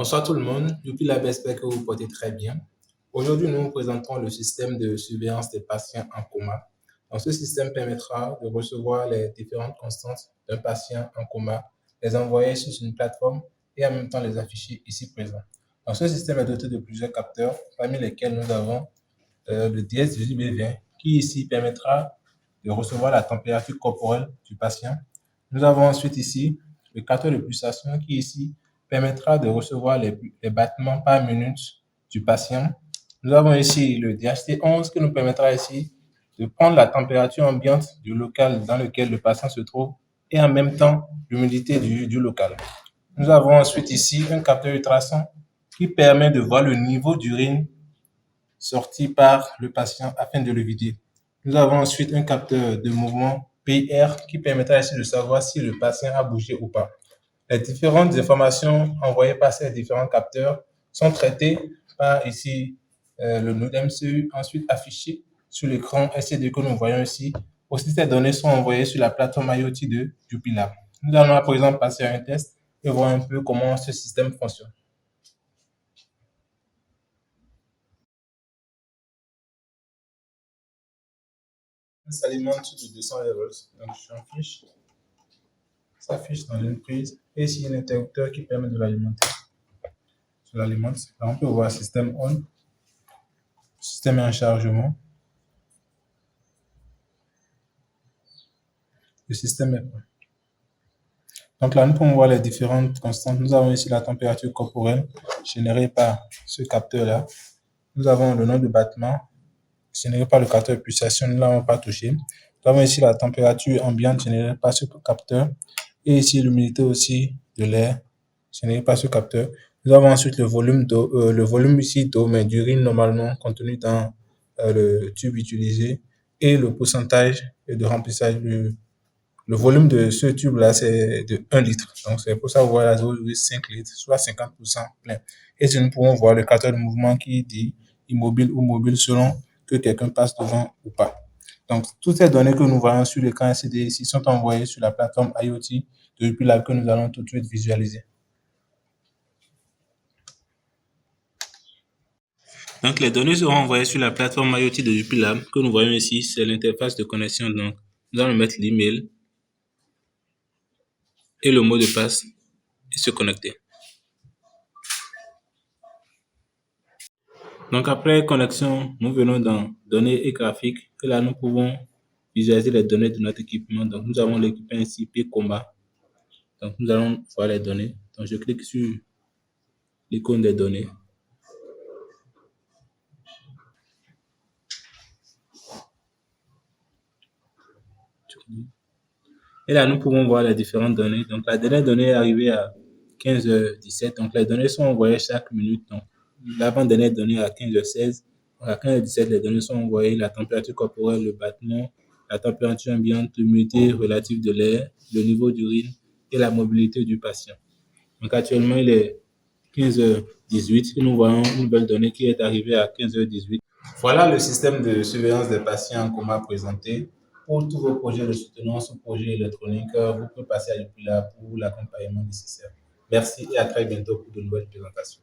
Bonsoir tout le monde, depuis la j'espère que vous vous portez très bien. Aujourd'hui, nous vous présentons le système de surveillance des patients en coma. Donc, ce système permettra de recevoir les différentes constantes d'un patient en coma, les envoyer sur une plateforme et en même temps les afficher ici présent. Donc, ce système est doté de plusieurs capteurs, parmi lesquels nous avons le DS18B20 qui ici permettra de recevoir la température corporelle du patient. Nous avons ensuite ici le capteur de pulsation qui ici permettra de recevoir les battements par minute du patient. Nous avons ici le DHT11 qui nous permettra ici de prendre la température ambiante du local dans lequel le patient se trouve et en même temps l'humidité du local. Nous avons ensuite ici un capteur ultrason qui permet de voir le niveau d'urine sorti par le patient afin de le vider. Nous avons ensuite un capteur de mouvement PIR qui permettra ici de savoir si le patient a bougé ou pas. Les différentes informations envoyées par ces différents capteurs sont traitées par ici le node MCU, ensuite affichées sur l'écran LCD que nous voyons ici. Aussi, ces données sont envoyées sur la plateforme IoT de Jupilab. Nous allons à présent passer à un test et voir un peu comment ce système fonctionne. On s'alimente de 200 levels. Donc, s'affiche dans une prise et ici, il y a un interrupteur qui permet de l'alimenter. Je l'alimente. Là, on peut voir système on. Le système est en chargement. Le système est prêt. Donc là, nous pouvons voir les différentes constantes. Nous avons ici la température corporelle générée par ce capteur-là. Nous avons le nombre de battements généré par le capteur de pulsation. Nous ne l'avons pas touché. Nous avons ici la température ambiante générée par ce capteur. Et ici, l'humidité aussi de l'air générée par ce capteur. Nous avons ensuite le volume ici d'eau, mais d'urine normalement contenu dans le tube utilisé. Et le pourcentage de remplissage le volume de ce tube-là, c'est de 1 litre. Donc, c'est pour ça que vous voyez la 0,5 litres, soit 50% plein. Et si nous pouvons voir le capteur de mouvement qui dit immobile ou mobile selon que quelqu'un passe devant ou pas. Donc, toutes ces données que nous voyons sur l'écran LCD ici sont envoyées sur la plateforme IoT depuis là que nous allons tout de suite visualiser. Donc, les données seront envoyées sur la plateforme IoT de Jupilab que nous voyons ici. C'est l'interface de connexion. Donc, nous allons mettre l'email et le mot de passe et se connecter. Donc, après connexion, nous venons dans données et graphiques. Et là, nous pouvons visualiser les données de notre équipement. Donc, nous avons l'équipement ici, P-Combat. Donc, nous allons voir les données. Donc, je clique sur l'icône des données. Et là, nous pouvons voir les différentes données. Donc, la dernière donnée est arrivée à 15h17. Donc, les données sont envoyées chaque minute. Donc, l'avant-dernière donnée à 15h16. Donc, à 15h17, les données sont envoyées. La température corporelle, le battement, la température ambiante, l'humidité relative de l'air, le niveau d'urine et la mobilité du patient. Donc, actuellement, il est 15h18 et nous voyons une nouvelle donnée qui est arrivée à 15h18. Voilà le système de surveillance des patients en coma présenté. Pour tous vos projets de soutenance ou projets électroniques, vous pouvez passer à Jupilab pour l'accompagnement nécessaire. Merci et à très bientôt pour de nouvelles présentations.